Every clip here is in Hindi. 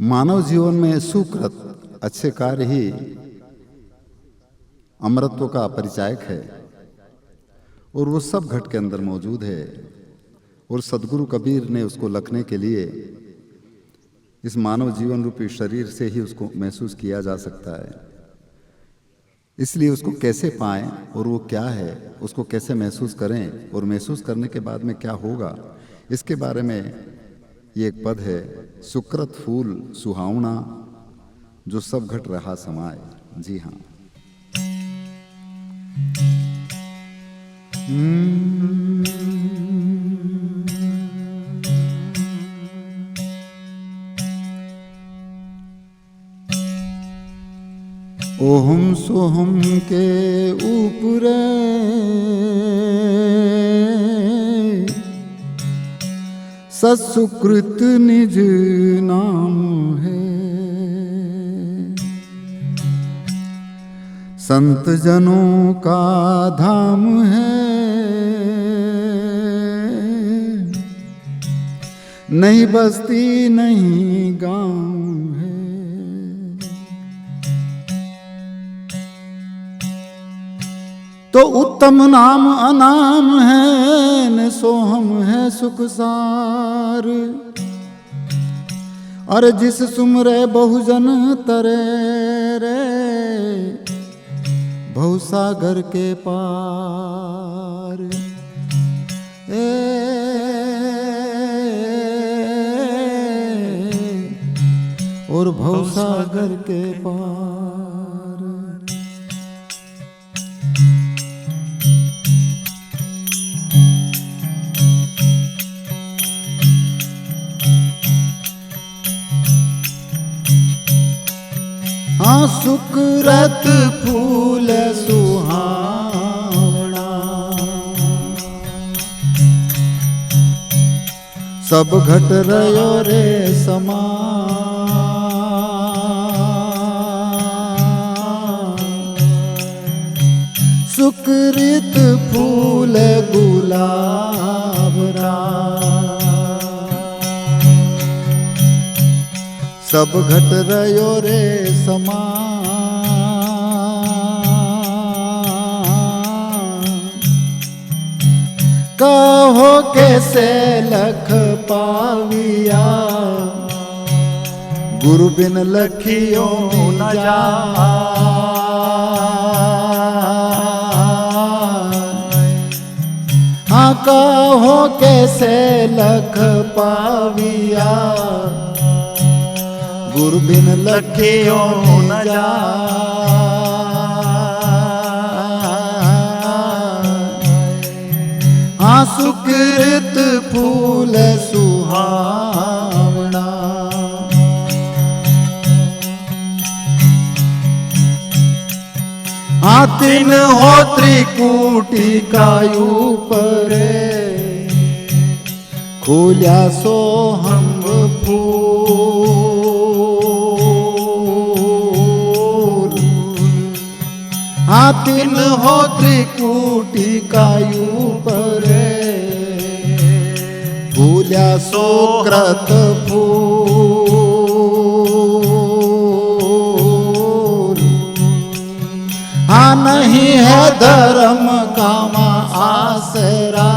मानव जीवन में सुकृत अच्छे कार्य ही अमरत्व का परिचायक है और वो सब घट के अंदर मौजूद है। और सदगुरु कबीर ने उसको लखने के लिए इस मानव जीवन रूपी शरीर से ही उसको महसूस किया जा सकता है। इसलिए उसको कैसे पाएं और वो क्या है, उसको कैसे महसूस करें और महसूस करने के बाद में क्या होगा, इसके बारे में ये एक पद है। सुकृत फूल सुहावना जो सब घट रहा समाए। जी हाँ, ओहम सोहम के ऊपर सत्सुकृत निज नाम है। संत जनों का धाम है, नहीं बस्ती नहीं गांव है। तो उत्तम नाम अनाम है, न सोहम है सुखसार। और जिस सुमरे बहुजन तरे रे, भवसागर के पार। और भवसागर के पार। हाँ, सुकृत फूल सुहावना सब घट रयो रे समा। सुकृत फूल गुलाबरा सब घट रयो रे समा। कहो कैसे लख पाविया, गुरु बिन लखियो न जा। हाँ, कहो कैसे लख पाविया, गुरु बिन लखियो न जा। हाँ, सुकृत फूल सुहावना हाँ, तीन हो त्रिकूटी कायु परे, खोल्या सोहम फूल। हाँ, तीन हो त्रिकूटी कायु परे, फूल्या सुकृत फूल। हाँ, नहीं है धर्म कामा आसरा,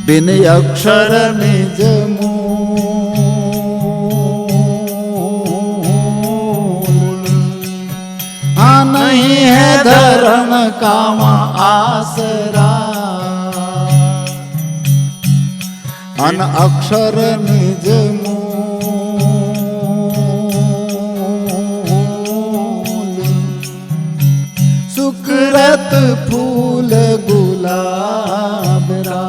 बिन अक्षर निज मूल। हाँ, नहीं है धर्म कामा आसरा, अन अक्षर निज मूल। सुकृत फूल गुलाबरा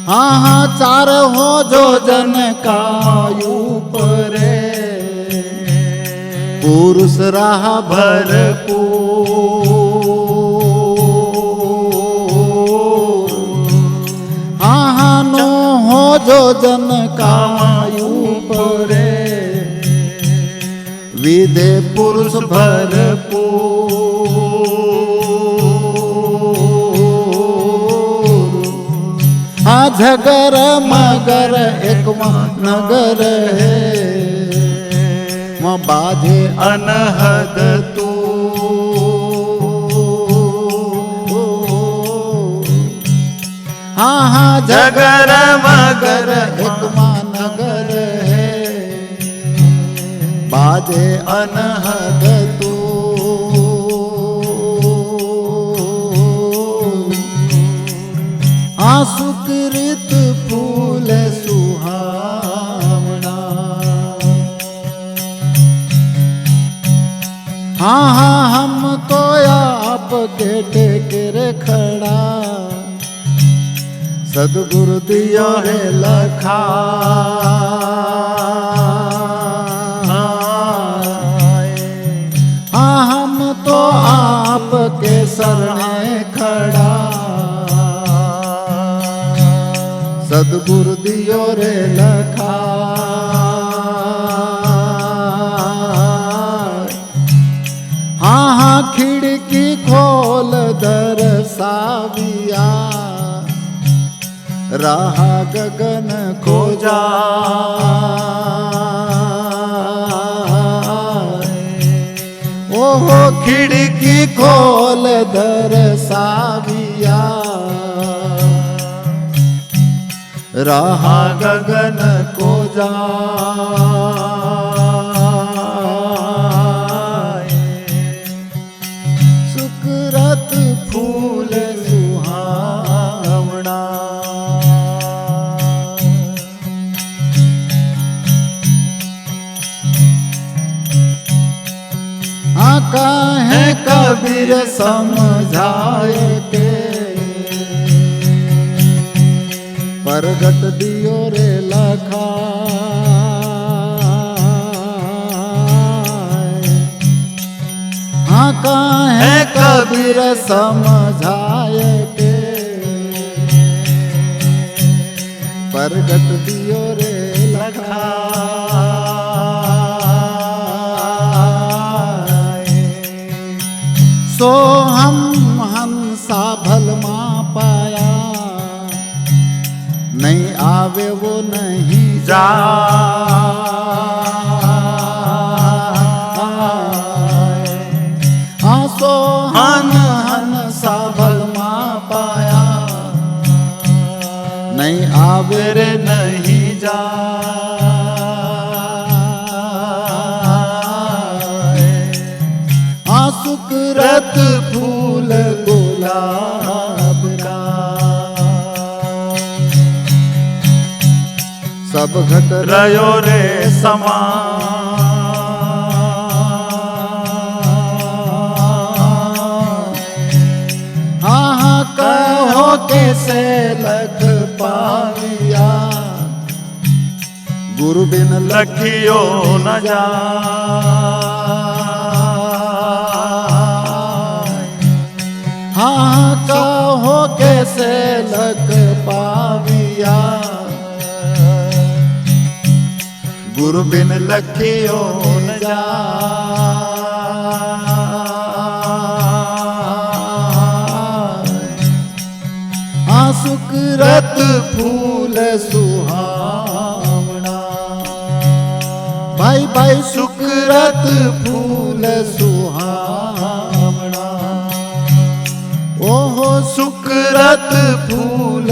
हाँ, हाँ, चार हो जो जन कायु परे, पुरुष रहा भरपूर। हाँ, हाँ, नो हो जो जन कायु परे, विदे पुरुष भरपूर। झगर मगर एक नगर है वहाँ बाजे अनहद तू हाँ हाँ झगर मगर एक नगर है बाजे अनहद तू हाँ सुकृत फूल सुहावना हाँ हाँ हम तो आपके टेकर खड़ा सदगुरु दियो रे लखा हाँ हम तो आपके शरणे खड़ा सदगुरु दियो रे लखा हाँ हाँ खिड़की खोल दरसाविया रहा गगन को जा ओहो खिड़की खोल दरसाविया रहा गगन को जा सुकृत फूल सुहावना काहे कबीर समझाए के परगट दियो रे लखा हाँ काहे कबीर समझाए के परगट दियो रे लखा सो हम हंसा भलमा पाया नहीं आवे वो नहीं जा हाँ सो हंसा भलमा पाया नहीं आवे रे नहीं जा सुकृत फूल गुलाब का सब घट रयो रे समा हाँ हाँ कहो कैसे लख पाविया गुरु बिन लखियो न जा हाँ कहो कैसे लख पाविया गुरु बिन लखियो न जा हाँ सुकृत फूल सुहावना भाई भाई सुकृत फूल सुहावना ओहो सुकृत फूल